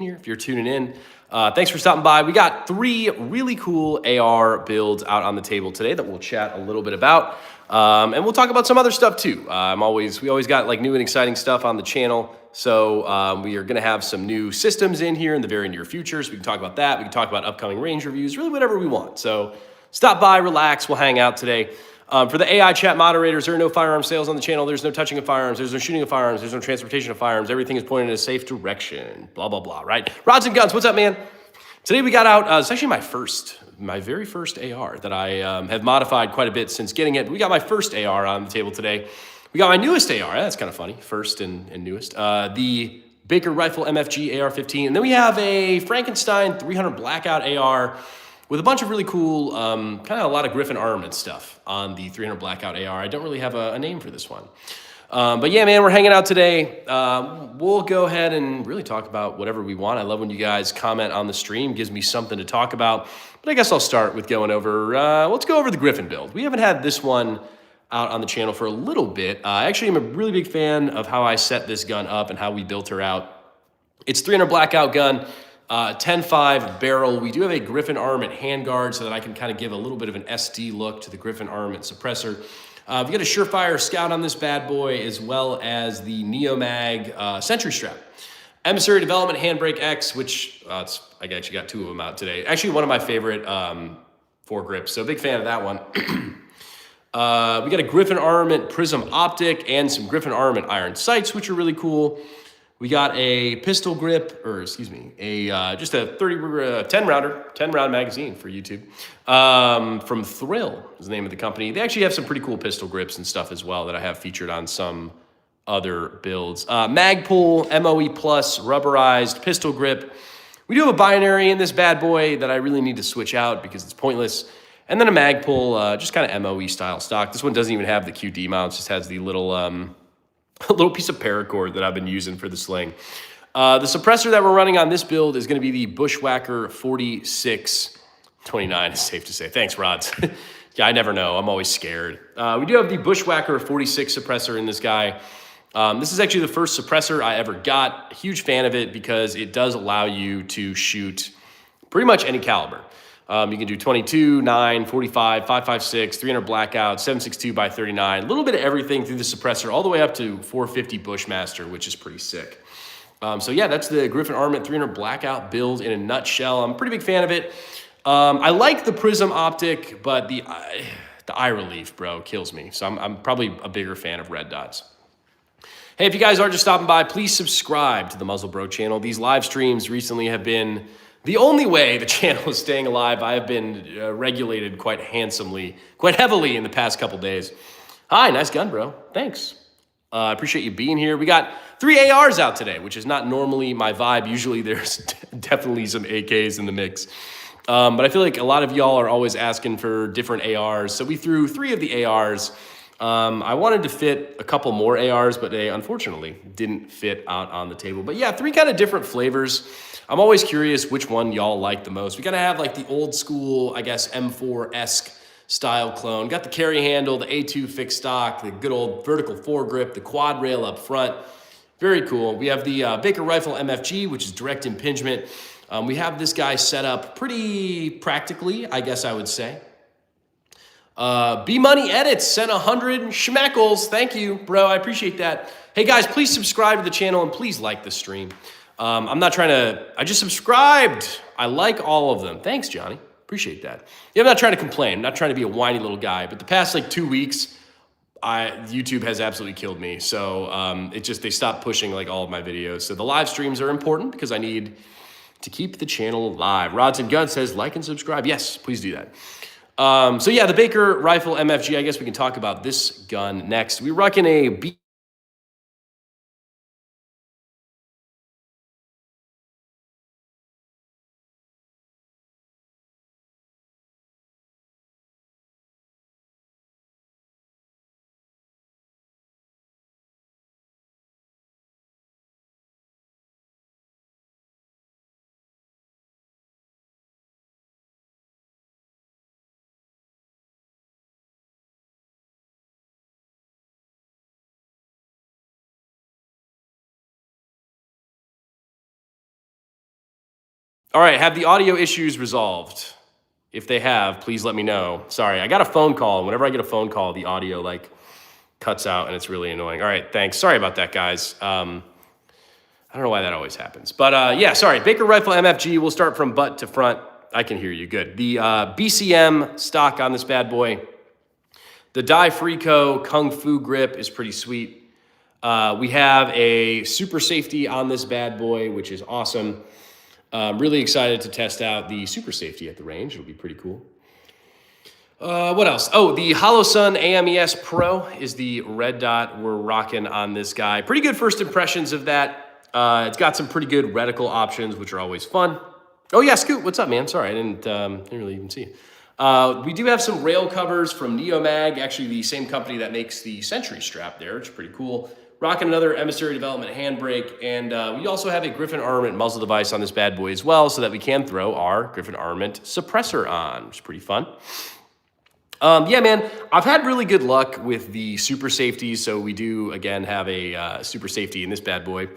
here, if you're tuning in. Thanks for stopping by. We got 3 really cool AR builds out on the table today that we'll chat a little bit about. And we'll talk about some other stuff too. We always got like new and exciting stuff on the channel. So we are gonna have some new systems in here in the very near future. So we can talk about that. We can talk about upcoming range reviews, really whatever we want. So stop by, relax, we'll hang out today. For the AI chat moderators, there are no firearm sales on the channel. There's no touching of firearms. There's no shooting of firearms. There's no transportation of firearms. Everything is pointed in a safe direction. Blah, blah, blah, right? Rods and guns, what's up, man? Today we got out, it's actually my very first AR that I have modified quite a bit since getting it. We got my first AR on the table today. We got my newest AR. That's kind of funny. First and newest. The Baker Rifle MFG AR-15. And then we have a Frankenstein 300 Blackout AR with a bunch of really cool, kind of a lot of Griffin Armament stuff on the 300 Blackout AR. I don't really have a name for this one. But yeah, man, we're hanging out today. We'll go ahead and really talk about whatever we want. I love when you guys comment on the stream. Gives me something to talk about. But I guess I'll start with going over, let's go over the Griffin build. We haven't had this one out on the channel for a little bit. I actually am a really big fan of how I set this gun up and how we built her out. It's 300 Blackout gun. 10.5 barrel. We do have a Griffin Armament handguard so that I can kind of give a little bit of an SD look to the Griffin Armament suppressor. We've got a Surefire Scout on this bad boy, as well as the Neomag Sentry Strap. Emissary Development Handbrake X, which I actually got 2 of them out today. Actually, one of my favorite foregrips, so big fan of that one. We got a Griffin Armament Prism Optic and some Griffin Armament Iron Sights, which are really cool. We got a pistol grip, or excuse me, just a 10 round magazine for YouTube. From Thrill is the name of the company. They actually have some pretty cool pistol grips and stuff as well that I have featured on some other builds. Magpul, MOE Plus, rubberized pistol grip. We do have a binary in this bad boy that I really need to switch out because it's pointless. And then a Magpul, just kind of MOE style stock. This one doesn't even have the QD mounts, just has the little, a little piece of paracord that I've been using for the sling. The suppressor that we're running on this build is going to be the Bushwhacker 4629, is safe to say. Thanks, Rods. Yeah, I never know. I'm always scared. We do have the Bushwhacker 46 suppressor in this guy. This is actually the first suppressor I ever got. A huge fan of it because it does allow you to shoot pretty much any caliber. You can do 22, 9, 45, 5.56, 300 Blackout, 7.62 by 39, a little bit of everything through the suppressor, all the way up to 450 Bushmaster, which is pretty sick. So yeah, that's the Griffin Armament 300 Blackout build in a nutshell. I'm a pretty big fan of it. I like the Prism Optic, but the eye relief, bro, kills me. So I'm probably a bigger fan of red dots. Hey, if you guys are just stopping by, please subscribe to the Muzzle Bro channel. These live streams recently have been the only way the channel is staying alive. I have been regulated quite handsomely, quite heavily in the past couple days. Hi, nice gun, bro. Thanks. I appreciate you being here. We got 3 ARs out today, which is not normally my vibe. Usually there's definitely some AKs in the mix. But I feel like a lot of y'all are always asking for different ARs. So we threw 3 of the ARs. I wanted to fit a couple more ARs, but they unfortunately didn't fit out on the table. But yeah, 3 kind of different flavors. I'm always curious which one y'all like the most. We gotta have like the old school, I guess, M4-esque style clone. Got the carry handle, the A2 fixed stock, the good old vertical foregrip, the quad rail up front. Very cool. We have the Baker Rifle MFG, which is direct impingement. We have this guy set up pretty practically, I guess I would say. B-Money Edits sent 100 schmeckles. Thank you, bro. I appreciate that. Hey, guys, please subscribe to the channel and please like the stream. I'm not trying to, I just subscribed. I like all of them. Thanks, Johnny. Appreciate that. Yeah, I'm not trying to complain. I'm not trying to be a whiny little guy, but the past like 2 weeks, YouTube has absolutely killed me. So they stopped pushing like all of my videos. So the live streams are important because I need to keep the channel alive. Rods and Guns says like and subscribe. Yes, please do that. So yeah, the Baker Rifle MFG, I guess we can talk about this gun next. We're rocking a B All right, have the audio issues resolved? If they have, please let me know. Sorry, I got a phone call. Whenever I get a phone call, the audio like cuts out and it's really annoying. All right, thanks. Sorry about that, guys. I don't know why that always happens. But yeah, sorry. Baker Rifle MFG, we'll start from butt to front. I can hear you, good. The BCM stock on this bad boy. The Dai Frico Kung Fu grip is pretty sweet. We have a super safety on this bad boy, which is awesome. I'm really excited to test out the super safety at the range. It'll be pretty cool. What else? Oh, the HoloSun AMES Pro is the red dot we're rocking on this guy. Pretty good first impressions of that. It's got some pretty good reticle options, which are always fun. Oh yeah, Scoot, what's up, man? Sorry, I didn't really even see you. We do have some rail covers from Neomag, actually the same company that makes the Sentry strap there, which is pretty cool. Rocking another Emissary Development handbrake, and we also have a Griffin Armament muzzle device on this bad boy as well, so that we can throw our Griffin Armament suppressor on, which is pretty fun. Yeah, man, I've had really good luck with the super safeties, so we do, again, have a super safety in this bad boy.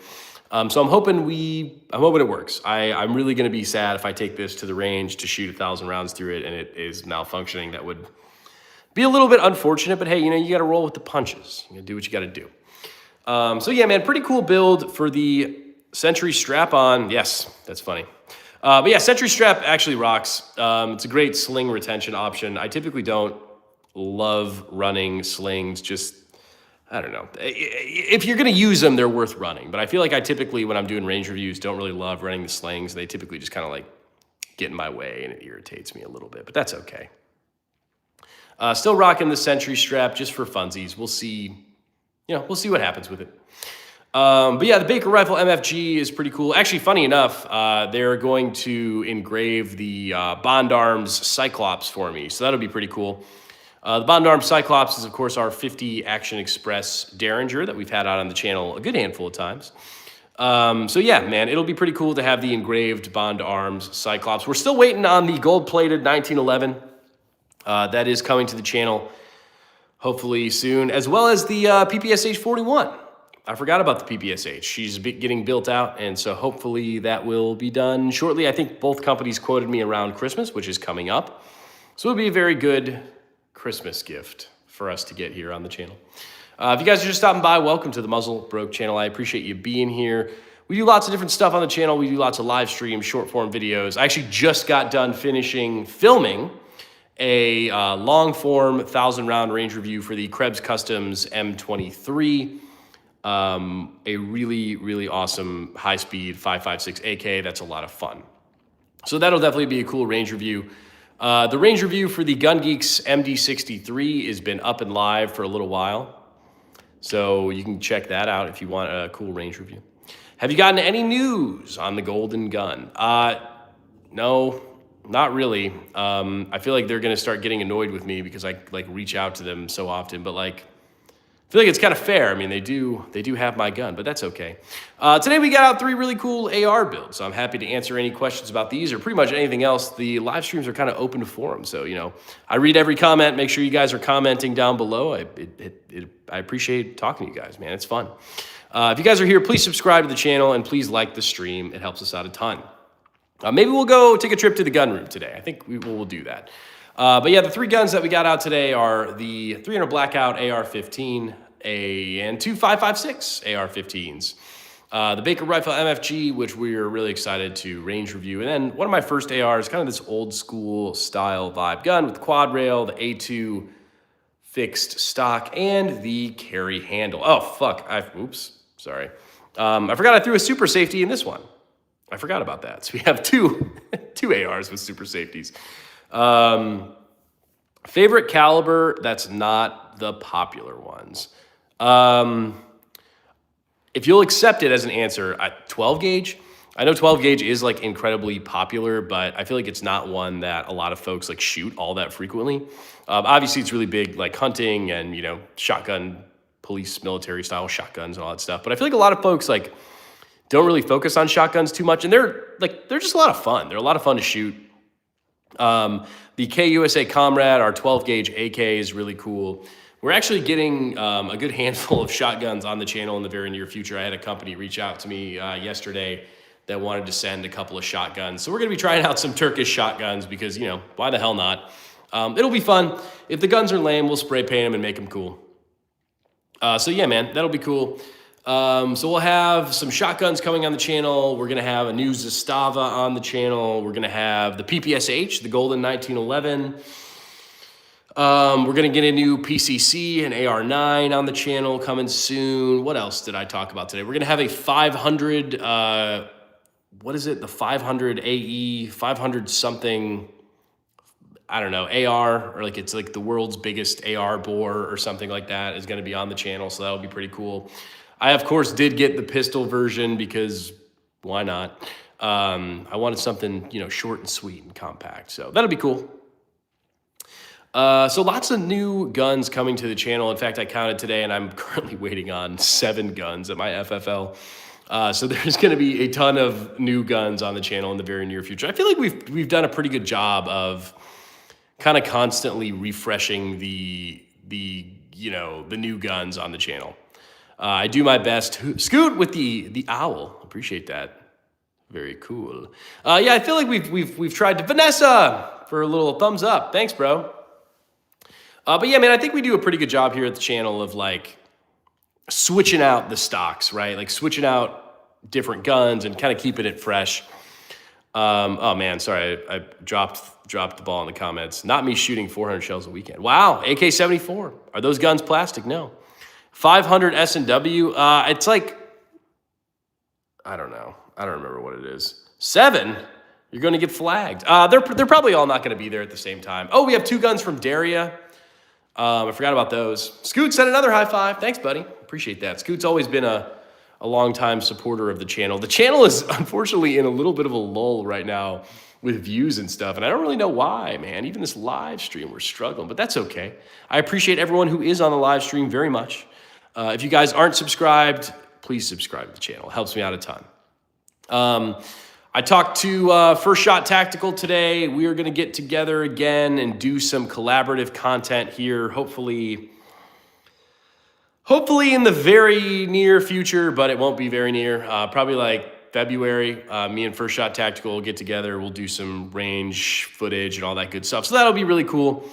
So I'm hoping it works. I'm really going to be sad if I take this to the range to shoot 1,000 rounds through it and it is malfunctioning. That would be a little bit unfortunate, but hey, you know, you got to roll with the punches. You got to do what you got to do. So yeah, man, pretty cool build for the Sentry strap-on. Yes, that's funny. But yeah, Sentry strap actually rocks. It's a great sling retention option. I typically don't love running slings, just, I don't know. If you're going to use them, they're worth running. But I feel like I typically, when I'm doing range reviews, don't really love running the slings. They typically just kind of like get in my way and it irritates me a little bit, but that's okay. Still rocking the Sentry strap just for funsies. We'll see. You know, we'll see what happens with it. But yeah, the Baker Rifle MFG is pretty cool. Actually, funny enough, they're going to engrave the Bond Arms Cyclops for me, so that'll be pretty cool. The Bond Arms Cyclops is, of course, our 50 Action Express Derringer that we've had out on the channel a good handful of times. So yeah, man, it'll be pretty cool to have the engraved Bond Arms Cyclops. We're still waiting on the gold-plated 1911. That is coming to the channel hopefully soon, as well as the PPSH 41. I forgot about the PPSH. She's getting built out, and so hopefully that will be done shortly. I think both companies quoted me around Christmas, which is coming up. So it'll be a very good Christmas gift for us to get here on the channel. If you guys are just stopping by, welcome to the Muzzle Broke channel. I appreciate you being here. We do lots of different stuff on the channel. We do lots of live streams, short form videos. I actually just got done filming a long form 1,000 round range review for the Krebs Customs M23. A really, really awesome high speed 5.56 AK. That's a lot of fun. So that'll definitely be a cool range review. The range review for the Gun Geeks MD63 has been up and live for a little while. So you can check that out if you want a cool range review. Have you gotten any news on the Golden Gun? No. Not really. I feel like they're going to start getting annoyed with me because I like reach out to them so often, but like I feel like it's kind of fair. I mean, they do have my gun, but that's okay. Today we got out 3 really cool AR builds, so I'm happy to answer any questions about these or pretty much anything else. The live streams are kind of open to forum, so you know, I read every comment. Make sure you guys are commenting down below. I appreciate talking to you guys, man. It's fun. If you guys are here, please subscribe to the channel and please like the stream. It helps us out a ton. Maybe we'll go take a trip to the gun room today. I think we'll do that. But yeah, the 3 guns that we got out today are the 300 Blackout AR-15 and 2 5.56 AR-15s. The Baker Rifle MFG, which we're really excited to range review. And then one of my first ARs, kind of this old school style vibe gun with the quad rail, the A2 fixed stock, and the carry handle. Oh, fuck. Oops. Sorry. I forgot I threw a super safety in this one. I forgot about that. So we have two ARs with super safeties. Favorite caliber that's not the popular ones. If you'll accept it as an answer, 12 gauge. I know 12 gauge is like incredibly popular, but I feel like it's not one that a lot of folks like shoot all that frequently. Obviously, it's really big like hunting and, you know, shotgun, police, military style shotguns and all that stuff. But I feel like a lot of folks like don't really focus on shotguns too much, and they're just a lot of fun. They're a lot of fun to shoot. The KUSA Comrade, our 12 gauge AK, is really cool. We're actually getting a good handful of shotguns on the channel in the very near future. I had a company reach out to me yesterday that wanted to send a couple of shotguns. So we're going to be trying out some Turkish shotguns because, you know, why the hell not? It'll be fun. If the guns are lame, we'll spray paint them and make them cool. So yeah, man, that'll be cool. So we'll have some shotguns coming on the channel. We're going to have a new Zastava on the channel. We're going to have the PPSH, the Golden 1911. We're going to get a new PCC, an AR-9 on the channel coming soon. What else did I talk about today? We're going to have a 500, what is it? The 500 AE, 500 something, I don't know, AR, or like it's like the world's biggest AR bore or something like that is going to be on the channel. So that'll be pretty cool. I, of course, did get the pistol version because why not? I wanted something, you know, short and sweet and compact. So that'll be cool. So lots of new guns coming to the channel. In fact, I counted today and I'm currently waiting on 7 guns at my FFL. So there's going to be a ton of new guns on the channel in the very near future. I feel like we've done a pretty good job of kind of constantly refreshing the you know, the new guns on the channel. I do my best. Scoot with the owl. Appreciate that. Very cool. Yeah, I feel like we've tried to. Vanessa, for a little thumbs up. Thanks, bro. But yeah, man, I think we do a pretty good job here at the channel of like switching out the stocks, right? Like switching out different guns and kind of keeping it fresh. Oh man, sorry, I dropped the ball in the comments. Not me shooting 400 shells a weekend. Wow, AK-74. Are those guns plastic? No. 500 S&W. It's like, I don't know. I don't remember what it is. 7. You're going to get flagged. They're probably all not going to be there at the same time. Oh, we have 2 guns from Daria. I forgot about those. Scoot sent another high five. Thanks, buddy. Appreciate that. Scoot's always been a long-time supporter of the channel. The channel is unfortunately in a little bit of a lull right now with views and stuff, and I don't really know why, man. Even this live stream, we're struggling, but that's okay. I appreciate everyone who is on the live stream very much. If you guys aren't subscribed, please subscribe to the channel. It helps me out a ton. I talked to First Shot Tactical today. We are going to get together again and do some collaborative content here, hopefully in the very near future, but it won't be very near. Probably like February. Me and First Shot Tactical will get together. We'll do some range footage and all that good stuff. So that'll be really cool.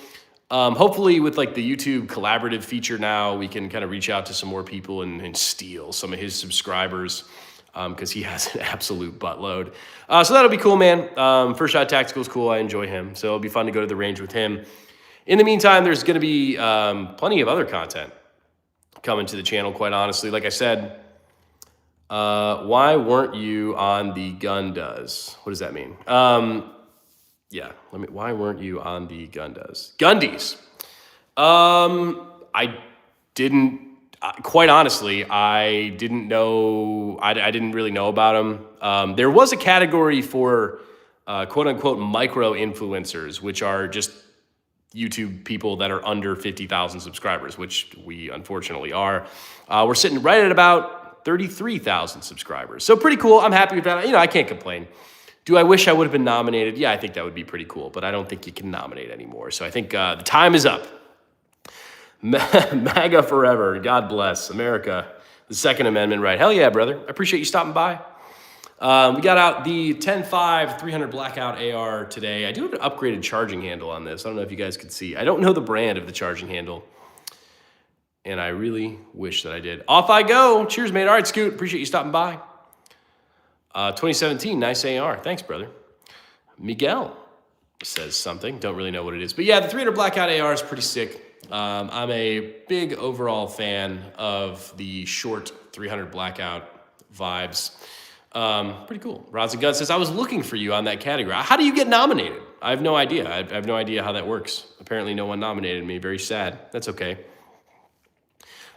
Hopefully with like the YouTube collaborative feature now, we can kind of reach out to some more people and steal some of his subscribers. Because he has an absolute buttload. So that'll be cool, man. First Shot Tactical is cool. I enjoy him. So it'll be fun to go to the range with him. In the meantime, there's going to be plenty of other content coming to the channel, quite honestly. Like I said, why weren't you on the gun does? What does that mean? Yeah, why weren't you on the gun does? Gundies. I didn't. Quite honestly, I didn't know, I didn't really know about them. There was a category for quote unquote micro influencers, which are just YouTube people that are under 50,000 subscribers, which we unfortunately are. We're sitting right at about 33,000 subscribers. So pretty cool. I'm happy with that. You know, I can't complain. Do I wish I would have been nominated? Yeah, I think that would be pretty cool, but I don't think you can nominate anymore. So I think the time is up. MAGA forever. God bless America. The Second Amendment right. Hell yeah, brother. I appreciate you stopping by. We got out the 10.5 300 Blackout AR today. I do have an upgraded charging handle on this. I don't know if you guys could see. I don't know the brand of the charging handle, and I really wish that I did. Off I go. Cheers, mate. All right, Scoot. Appreciate you stopping by. 2017, nice AR. Thanks, brother. Miguel says something. Don't really know what it is. But yeah, the 300 Blackout AR is pretty sick. I'm a big overall fan of the short 300 Blackout vibes. Pretty cool. Rods and Guns says, I was looking for you on that category. How do you get nominated? I have no idea. I have no idea how that works. Apparently no one nominated me. Very sad. That's okay.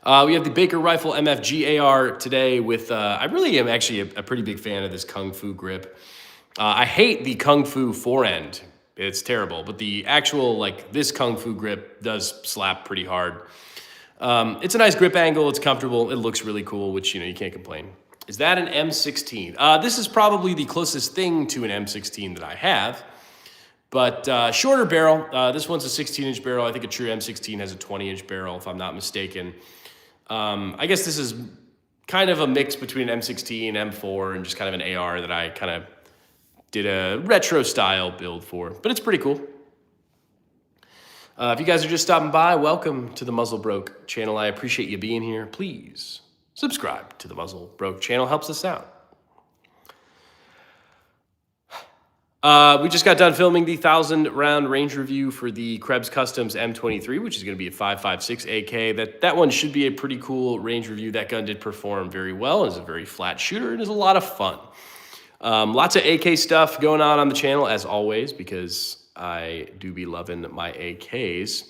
We have the Baker Rifle MFG AR today with, I really am actually a pretty big fan of this Kung Fu grip. I hate the Kung Fu forend. It's terrible, but the actual, like, this Kung Fu grip does slap pretty hard. It's a nice grip angle. It's comfortable. It looks really cool, which, you know, you can't complain. Is that an M16? This is probably the closest thing to an M16 that I have, but shorter barrel. This one's a 16-inch barrel. I think a true M16 has a 20-inch barrel, if I'm not mistaken. I guess this is kind of a mix between an M16, M4, and just kind of an AR that I kind of did a retro style build for, but it's pretty cool. If you guys are just stopping by, welcome to the Muzzle Broke channel. I appreciate you being here. Please subscribe to the Muzzle Broke channel, helps us out. We just got done filming the 1,000-round range review for the Krebs Customs M23, which is going to be a 5.56 AK. That one should be a pretty cool range review. That gun did perform very well. It's a very flat shooter and is a lot of fun. Lots of AK stuff going on the channel, as always, because I do be loving my AKs.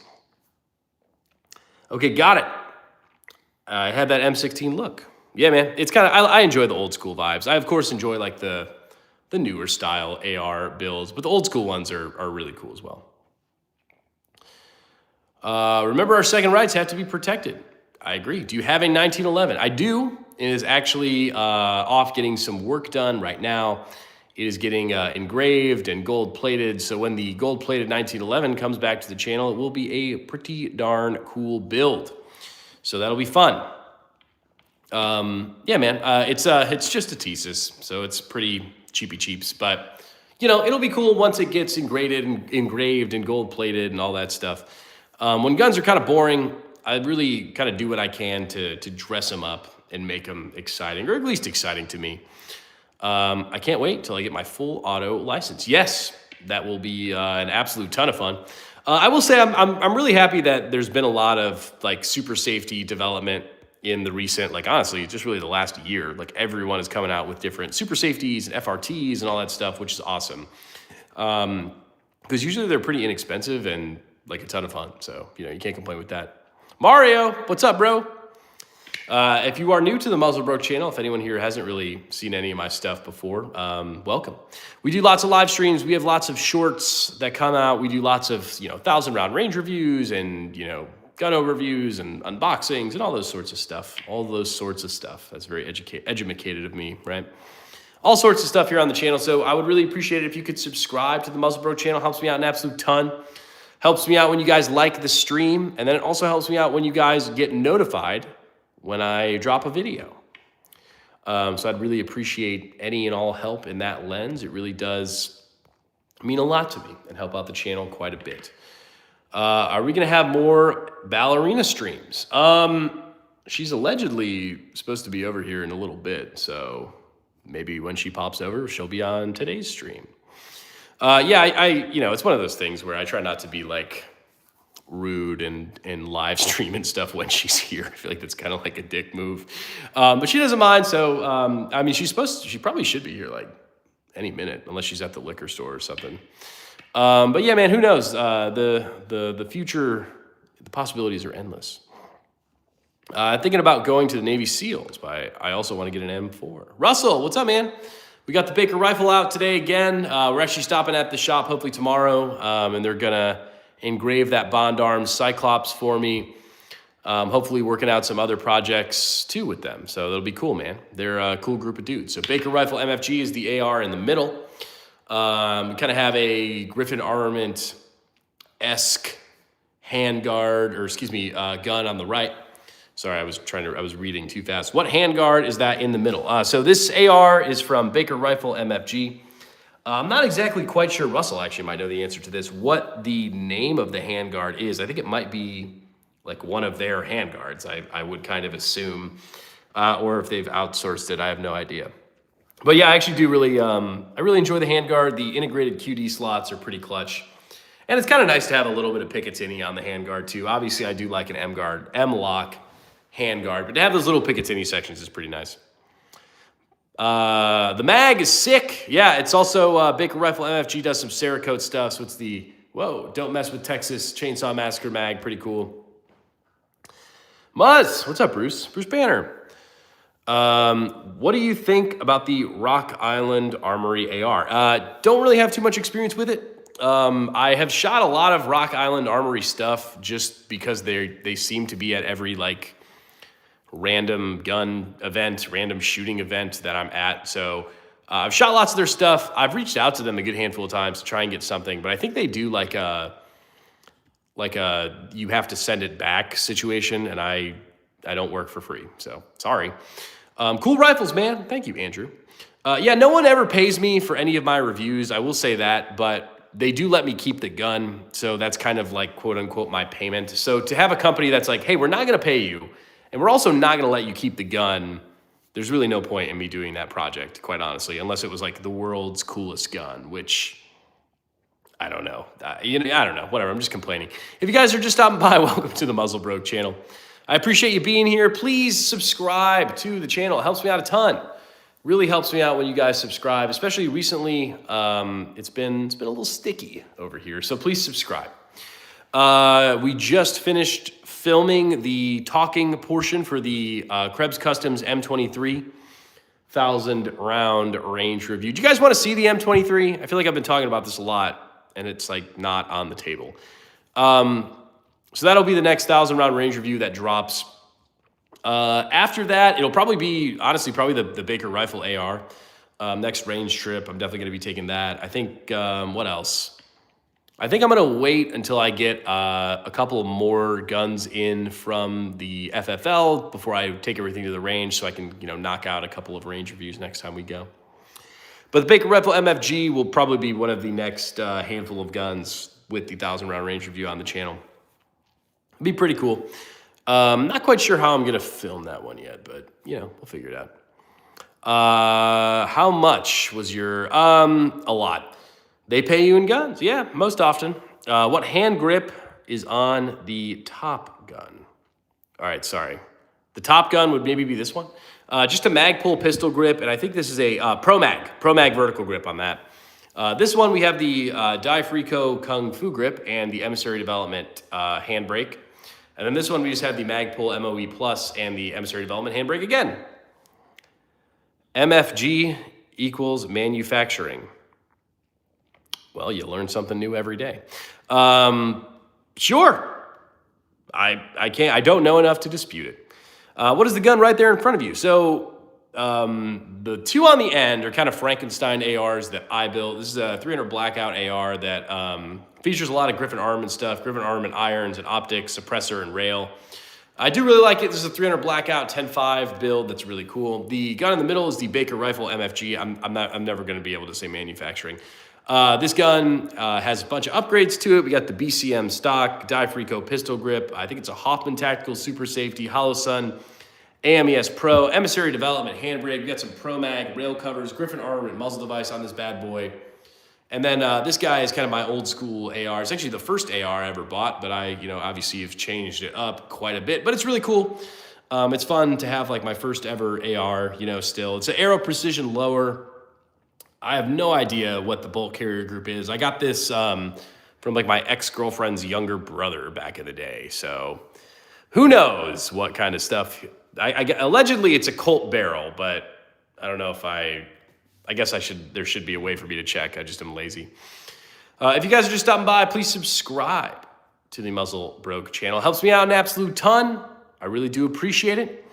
Okay, got it. I had that M16 look. Yeah, man, it's kind of, I enjoy the old school vibes. I, of course, enjoy like the newer style AR builds, but the old school ones are really cool as well. Remember, our second rights have to be protected. I agree. Do you have a 1911? I do. It is actually off getting some work done right now. It is getting engraved and gold plated. So when the gold plated 1911 comes back to the channel, it will be a pretty darn cool build. So that'll be fun. Yeah, man, it's just a thesis, so it's pretty cheapy cheaps, but you know, it'll be cool once it gets engraved and gold plated and all that stuff. When guns are kind of boring, I really kind of do what I can to dress them up and make them exciting, or at least exciting to me. I can't wait till I get my full auto license. Yes, that will be an absolute ton of fun. I will say I'm really happy that there's been a lot of like super safety development in the recent, like honestly, just really the last year. Like everyone is coming out with different super safeties and FRTs and all that stuff, which is awesome. Because usually they're pretty inexpensive and like a ton of fun. So, you know, you can't complain with that. Mario, what's up, bro? If you are new to the Muzzle Broke channel, if anyone here hasn't really seen any of my stuff before, welcome. We do lots of live streams. We have lots of shorts that come out. We do lots of, you know, 1,000-round range reviews and, you know, gun overviews and unboxings and all those sorts of stuff. All those sorts of stuff. That's very educated of me, right? All sorts of stuff here on the channel. So I would really appreciate it if you could subscribe to the Muzzle Broke channel. Helps me out an absolute ton. Helps me out when you guys like the stream. And then it also helps me out when you guys get notified when I drop a video. So I'd really appreciate any and all help in that lens. It really does mean a lot to me and help out the channel quite a bit. Are we going to have more ballerina streams? She's allegedly supposed to be over here in a little bit, so maybe when she pops over, she'll be on today's stream. Yeah, you know, it's one of those things where I try not to be like rude and live stream and stuff when she's here. I feel like that's kind of like a dick move. But she doesn't mind, so I mean, she probably should be here like any minute, unless she's at the liquor store or something. But yeah, man, who knows? The future, the possibilities are endless. Thinking about going to the Navy SEALs, but I also want to get an M4. Russell, what's up, man? We got the Baker rifle out today again. We're actually stopping at the shop hopefully tomorrow, and they're gonna engrave that Bond Arms Cyclops for me. Hopefully working out some other projects too with them. So that'll be cool, man. They're a cool group of dudes. So Baker Rifle MFG is the AR in the middle. We kind of have a Griffin Armament-esque handguard, or excuse me, gun on the right. Sorry, I was reading too fast. What handguard is that in the middle? So this AR is from Baker Rifle MFG. I'm not exactly quite sure, Russell actually might know the answer to this, what the name of the handguard is. I think it might be like one of their handguards, I would kind of assume, or if they've outsourced it, I have no idea. But yeah, I actually do really, I really enjoy the handguard. The integrated QD slots are pretty clutch. And it's kind of nice to have a little bit of Picatinny on the handguard too. Obviously I do like an M-lock handguard, but to have those little Picatinny sections is pretty nice. The mag is sick. Yeah, it's also Baker Rifle MFG does some Cerakote stuff. So it's the, whoa, Don't Mess with Texas Chainsaw Massacre mag. Pretty cool. Muzz, what's up, Bruce? Bruce Banner. What do you think about the Rock Island Armory AR? Don't really have too much experience with it. I have shot a lot of Rock Island Armory stuff just because they seem to be at every like random gun event, random shooting event that I'm at. So I've shot lots of their stuff. I've reached out to them a good handful of times to try and get something, but I think they do like a you have to send it back situation, and I don't work for free, so sorry. Cool rifles, man. Thank you, Andrew. Yeah, no one ever pays me for any of my reviews. I will say that, but they do let me keep the gun. So that's kind of like quote unquote my payment. So to have a company that's like, hey, we're not going to pay you, and we're also not going to let you keep the gun, there's really no point in me doing that project, quite honestly, unless it was like the world's coolest gun, which I don't know. I don't know. Whatever. I'm just complaining. If you guys are just stopping by, welcome to the Muzzle Broke channel. I appreciate you being here. Please subscribe to the channel. It helps me out a ton. Really helps me out when you guys subscribe, especially recently. It's been a little sticky over here, so please subscribe. We just finished filming the talking portion for the Krebs Customs M23 1,000 round range review. Do you guys want to see the M23? I feel like I've been talking about this a lot, and it's like not on the table. So that'll be the next 1,000 round range review that drops. After that, it'll probably be, honestly, probably the Baker Rifle AR. Next range trip, I'm definitely going to be taking that. I think, what else? I think I'm going to wait until I get a couple more guns in from the FFL before I take everything to the range so I can, knock out a couple of range reviews next time we go. But the Baker Rifle MFG will probably be one of the next handful of guns with the 1,000 round range review on the channel. It'll be pretty cool. Not quite sure how I'm going to film that one yet, but, we'll figure it out. How much was your, a lot. They pay you in guns. Yeah, most often. What hand grip is on the top gun? All right, sorry. The top gun would maybe be this one. Just a mag pull pistol grip, and I think this is a Pro Mag vertical grip on that. This one, we have the Dai Frico Kung Fu grip and the Emissary Development handbrake. And then this one, we just have the Magpul MOE Plus and the Emissary Development handbrake again. MFG equals manufacturing. Well, you learn something new every day. Sure. I don't know enough to dispute it. What is the gun right there in front of you? So the two on the end are kind of Frankenstein ARs that I built. This is a 300 Blackout AR that features a lot of Griffin Armament stuff, Griffin Armament irons and optics, suppressor and rail. I do really like it. This is a 300 Blackout 10.5 build that's really cool. The gun in the middle is the Baker Rifle MFG. I'm never going to be able to say manufacturing. This gun has a bunch of upgrades to it. We got the BCM stock, Dai Frico pistol grip. I think it's a Hoffman Tactical Super Safety, Hollow Sun, AMES Pro, Emissary Development handbrake. We got some Pro Mag rail covers, Griffin Armament muzzle device on this bad boy. And then this guy is kind of my old school AR. It's actually the first AR I ever bought, but I, obviously have changed it up quite a bit. But it's really cool. It's fun to have like my first ever AR, still. It's an Aero Precision lower. I have no idea what the bolt carrier group is. I got this from like my ex-girlfriend's younger brother back in the day. So who knows what kind of stuff. Allegedly it's a Colt barrel, but I don't know if I guess there should be a way for me to check. I just am lazy. If you guys are just stopping by, please subscribe to the Muzzle Broke channel. It helps me out an absolute ton. I really do appreciate it.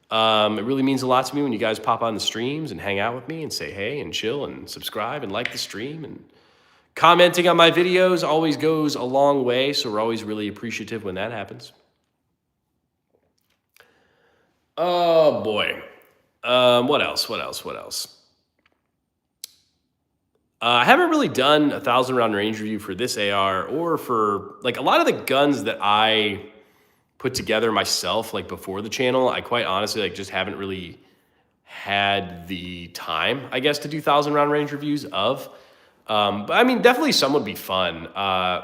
It really means a lot to me when you guys pop on the streams and hang out with me and say hey and chill and subscribe and like the stream, and commenting on my videos always goes a long way. So we're always really appreciative when that happens. Oh boy. What else? I haven't really done a 1,000 round range review for this AR or for like a lot of the guns that I put together myself, like before the channel. I quite honestly like just haven't really had the time, I guess, to do 1,000 round range reviews of. But I mean, definitely some would be fun. I'm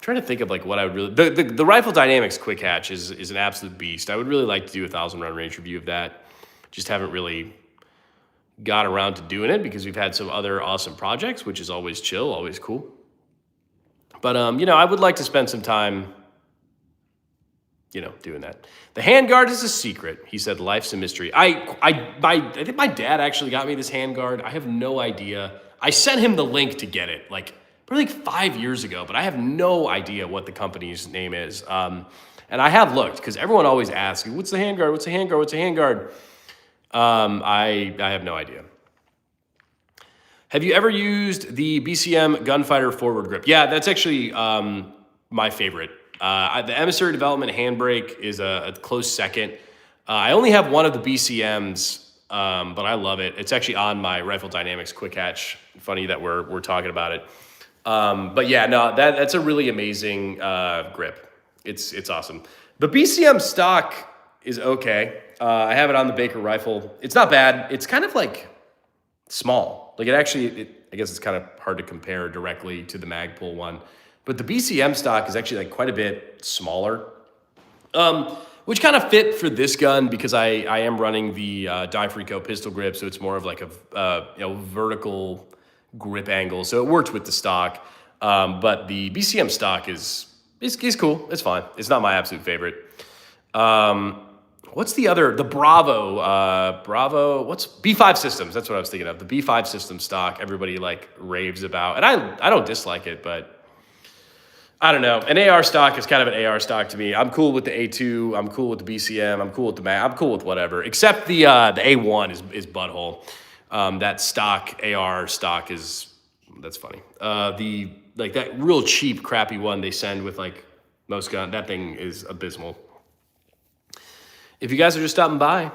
trying to think of like what I would really, the Rifle Dynamics Quick Hatch is an absolute beast. I would really like to do a 1,000 round range review of that. Just haven't really got around to doing it because we've had some other awesome projects, which is always chill, always cool. But, I would like to spend some time, doing that. The handguard is a secret. He said, life's a mystery. I think my dad actually got me this handguard. I have no idea. I sent him the link to get it, probably 5 years ago, but I have no idea what the company's name is. And I have looked because everyone always asks, what's the handguard? What's the handguard? What's the handguard? I have no idea. Have you ever used the BCM Gunfighter forward grip? Yeah, that's actually my favorite. The Emissary Development handbrake is a close second. I only have one of the BCMs, but I love it. It's actually on my Rifle Dynamics Quick Hatch. Funny that we're talking about it. But yeah, no, that's a really amazing grip. It's awesome. The BCM stock is okay. I have it on the Baker rifle. It's not bad. It's kind of like small. Like I guess it's kind of hard to compare directly to the Magpul one. But the BCM stock is actually like quite a bit smaller. Which kind of fit for this gun because I am running the Difrico pistol grip, so it's more of like a vertical grip angle. So it worked with the stock, but the BCM stock is cool. It's fine. It's not my absolute favorite. What's the other? The Bravo. What's B5 Systems? That's what I was thinking of. The B5 System stock. Everybody like raves about, and I don't dislike it, but I don't know. An AR stock is kind of an AR stock to me. I'm cool with the A2. I'm cool with the BCM. I'm cool with the Mag. I'm cool with whatever, except the A1 is butthole. That stock AR stock that's funny. That real cheap, crappy one they send with like most gun. That thing is abysmal. If you guys are just stopping by,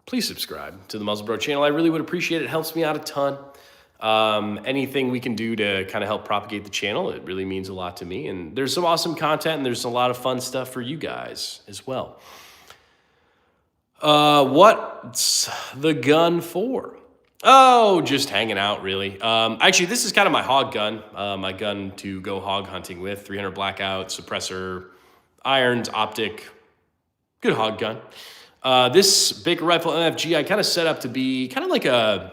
please subscribe to the Muzzle Bro channel. I really would appreciate it. It helps me out a ton. Anything we can do to kind of help propagate the channel, it really means a lot to me. And there's some awesome content and there's a lot of fun stuff for you guys as well. What's the gun for? Oh, just hanging out, really. Actually, this is kind of my hog gun. My gun to go hog hunting with. 300 blackout, suppressor, irons, optic. Good hog gun. This Baker Rifle MFG I kind of set up to be kind of like a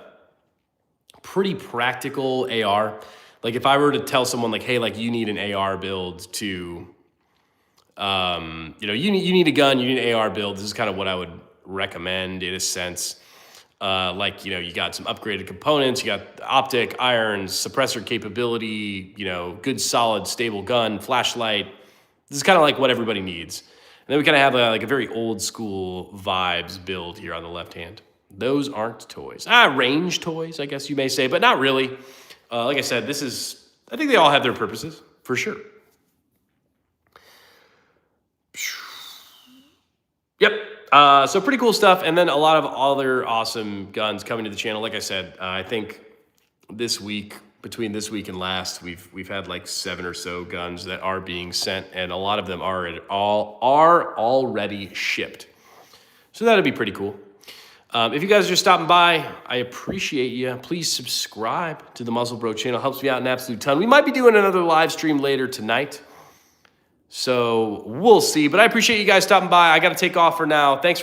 pretty practical AR. Like if I were to tell someone like, hey, like you need an AR build to, you need a gun, you need an AR build. This is kind of what I would recommend in a sense. You got some upgraded components, you got optic, irons, suppressor capability, good, solid, stable gun, flashlight. This is kind of like what everybody needs. And then we kind of have a very old school vibes build here on the left hand. Those aren't toys. Range toys, I guess you may say, but not really. Like I said, I think they all have their purposes, for sure. Yep. So pretty cool stuff. And then a lot of other awesome guns coming to the channel. Like I said, I think between this week and last, we've had like 7 or so guns that are being sent, and a lot of them are already shipped. So that'd be pretty cool. If you guys are just stopping by, I appreciate you. Please subscribe to the Muzzle Bro channel. Helps me out an absolute ton. We might be doing another live stream later tonight. So we'll see. But I appreciate you guys stopping by. I got to take off for now. Thanks.